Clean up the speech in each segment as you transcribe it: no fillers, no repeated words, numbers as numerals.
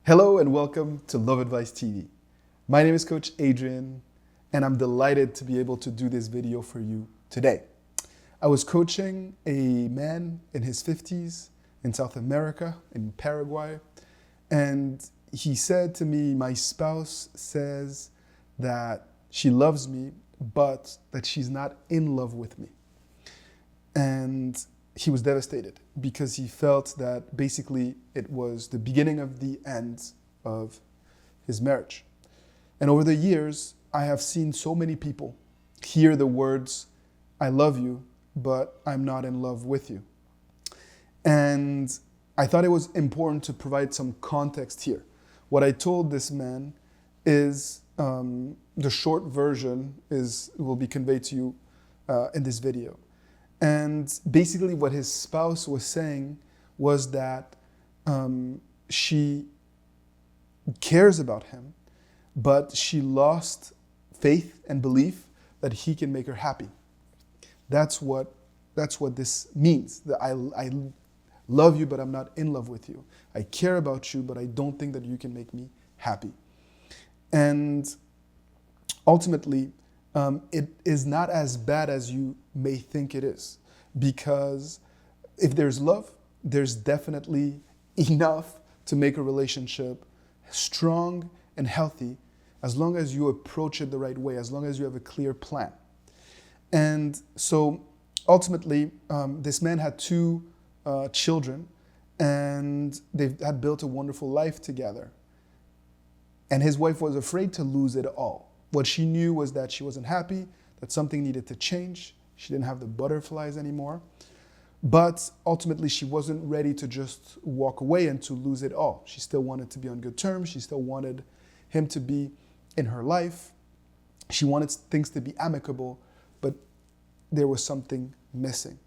Hello and welcome to Love Advice TV. My name is Coach Adrian and I'm delighted to be able to do this video for you today. I was coaching a man in his 50s in South America, in Paraguay, and he said to me, my spouse says that she loves me, but that she's not in love with me. And he was devastated because he felt that basically it was the beginning of the end of his marriage. And over the years, I have seen so many people hear the words, I love you, but I'm not in love with you. And I thought it was important to provide some context here. What I told this man is, the short version will be conveyed to you in this video. And basically what his spouse was saying was that she cares about him, but she lost faith and belief that he can make her happy. That's what this means, that I love you, but I'm not in love with you. I care about you, but I don't think that you can make me happy. And ultimately, it is not as bad as you may think it is, because if there's love, there's definitely enough to make a relationship strong and healthy, as long as you approach it the right way, as long as you have a clear plan. And so ultimately, this man had two children, and they had built a wonderful life together. And his wife was afraid to lose it all. What she knew was that she wasn't happy, that something needed to change. She didn't have the butterflies anymore. But ultimately, she wasn't ready to just walk away and to lose it all. She still wanted to be on good terms. She still wanted him to be in her life. She wanted things to be amicable, but there was something missing.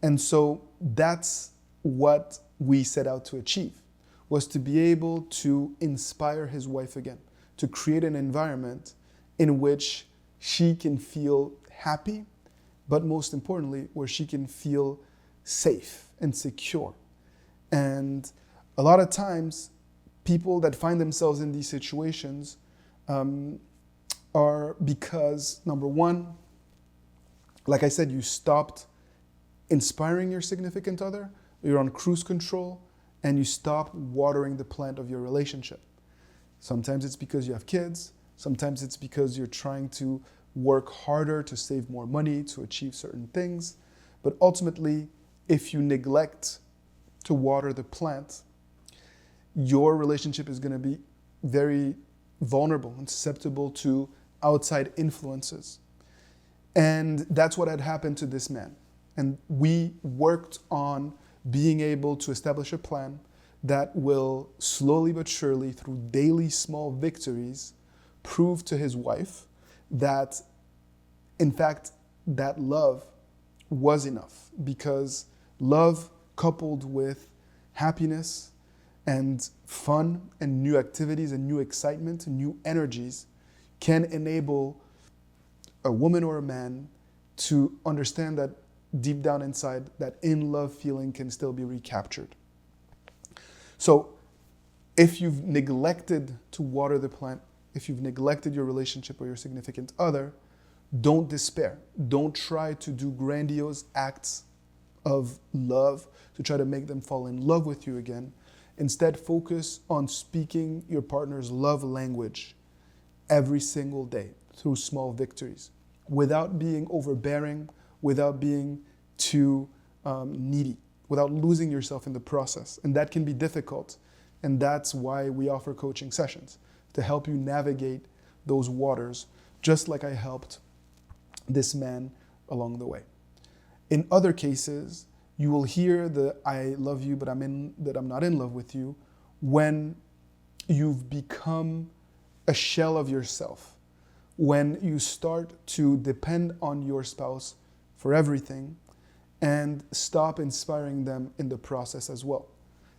And so that's what we set out to achieve, was to be able to inspire his wife again, to create an environment in which she can feel happy, but most importantly, where she can feel safe and secure. And a lot of times, people that find themselves in these situations are because, number one, like I said, you stopped inspiring your significant other, you're on cruise control, and you stop watering the plant of your relationship. Sometimes it's because you have kids. Sometimes it's because you're trying to work harder to save more money, to achieve certain things. But ultimately, if you neglect to water the plant, your relationship is going to be very vulnerable and susceptible to outside influences. And that's what had happened to this man. And we worked on being able to establish a plan that will slowly but surely, through daily small victories, prove to his wife that, in fact, that love was enough. Because love coupled with happiness and fun and new activities and new excitement and new energies can enable a woman or a man to understand that deep down inside, that in-love feeling can still be recaptured. So if you've neglected to water the plant, if you've neglected your relationship or your significant other, don't despair. Don't try to do grandiose acts of love to try to make them fall in love with you again. Instead, focus on speaking your partner's love language every single day through small victories, without being overbearing, without being too needy, without losing yourself in the process. And that can be difficult. And that's why we offer coaching sessions, to help you navigate those waters, just like I helped this man along the way. In other cases, you will hear the I love you, but I'm not in love with you, when you've become a shell of yourself, when you start to depend on your spouse for everything and stop inspiring them in the process as well.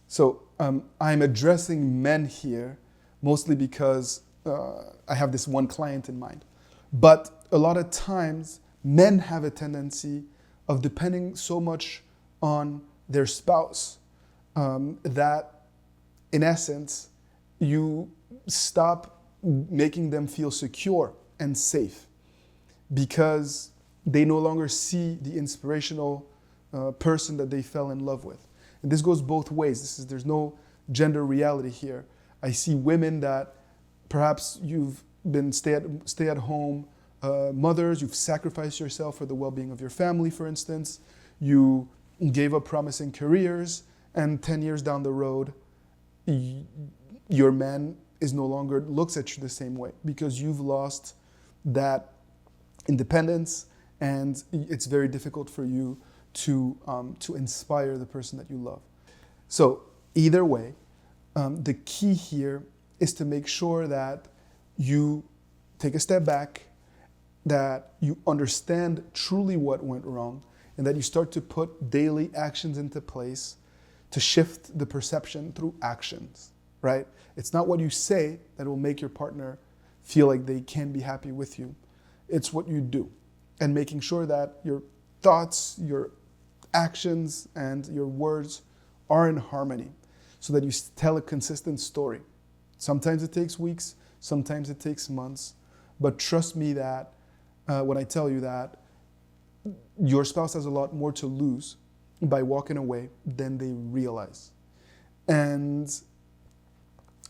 So I'm addressing men here mostly because I have this one client in mind. But a lot of times, men have a tendency of depending so much on their spouse that, in essence, you stop making them feel secure and safe because they no longer see the inspirational person that they fell in love with. And this goes both ways. There's no gender reality here. I see women that perhaps you've been stay-at-home mothers, you've sacrificed yourself for the well-being of your family, for instance. You gave up promising careers, and 10 years down the road, your man is no longer looks at you the same way because you've lost that independence, and it's very difficult for you to inspire the person that you love. So either way, the key here is to make sure that you take a step back, that you understand truly what went wrong, and that you start to put daily actions into place to shift the perception through actions, right? It's not what you say that will make your partner feel like they can be happy with you. It's what you do, and making sure that your thoughts, your actions, and your words are in harmony so that you tell a consistent story. Sometimes it takes weeks, sometimes it takes months, but trust me that when I tell you that your spouse has a lot more to lose by walking away than they realize. And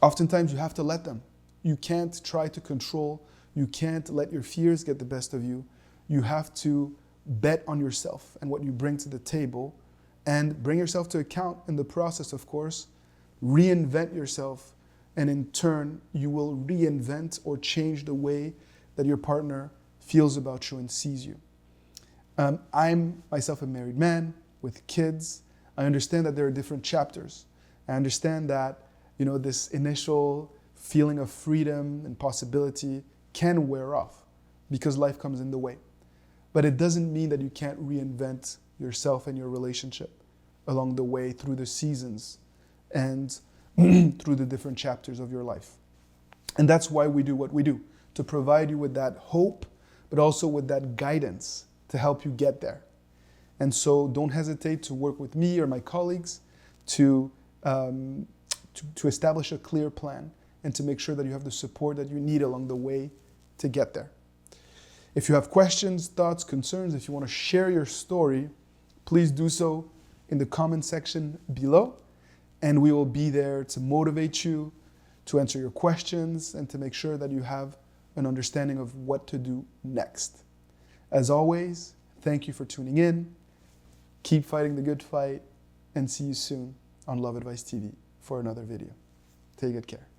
oftentimes you have to let them. You can't try to control. You can't let your fears get the best of you. You have to bet on yourself and what you bring to the table, and bring yourself to account in the process, of course. Reinvent yourself, and in turn, you will reinvent or change the way that your partner feels about you and sees you. I'm myself a married man with kids. I understand that there are different chapters. I understand that, this initial feeling of freedom and possibility can wear off because life comes in the way. But it doesn't mean that you can't reinvent yourself and your relationship along the way through the seasons and through the different chapters of your life. And that's why we do what we do, to provide you with that hope, but also with that guidance to help you get there. And so don't hesitate to work with me or my colleagues to establish a clear plan and to make sure that you have the support that you need along the way to get there. If you have questions, thoughts, concerns, if you want to share your story, please do so in the comment section below, and we will be there to motivate you, to answer your questions, and to make sure that you have an understanding of what to do next. As always, thank you for tuning in. Keep fighting the good fight, and see you soon on Love Advice TV for another video. Take good care.